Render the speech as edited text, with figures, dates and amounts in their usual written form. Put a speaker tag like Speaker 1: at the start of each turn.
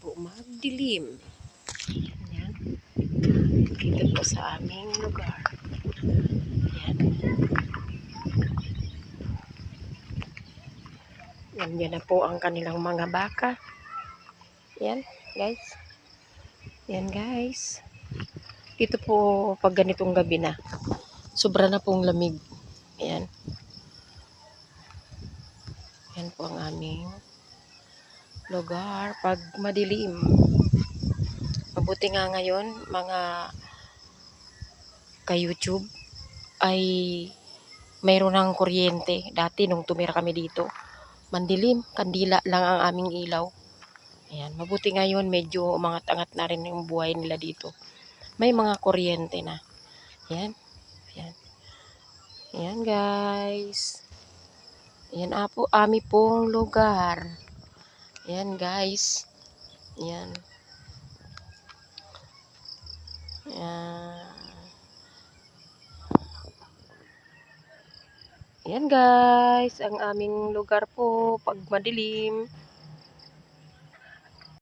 Speaker 1: po magdilim. Yan. Dito po sa aming lugar. Yan. Yan na po ang kanilang mga baka. Yan, guys. Yan, guys. Dito po, pag ganitong gabi na, sobra na pong lamig. Yan. Yan po ang aming lugar pag madilim. Mabuti nga ngayon, mga ka-YouTube, ay mayroon ng kuryente. Dati nung tumira kami dito, mandilim, kandila lang ang aming ilaw. Ayan, mabuti ngayon medyo umangat-angat na rin yung buhay nila dito. May mga kuryente na. Ayan, ayan. Ayan guys. Ayan po, ami pong lugar. Ayan guys. Ayan. Ayan. Ayan guys, ang aming lugar po pag madilim.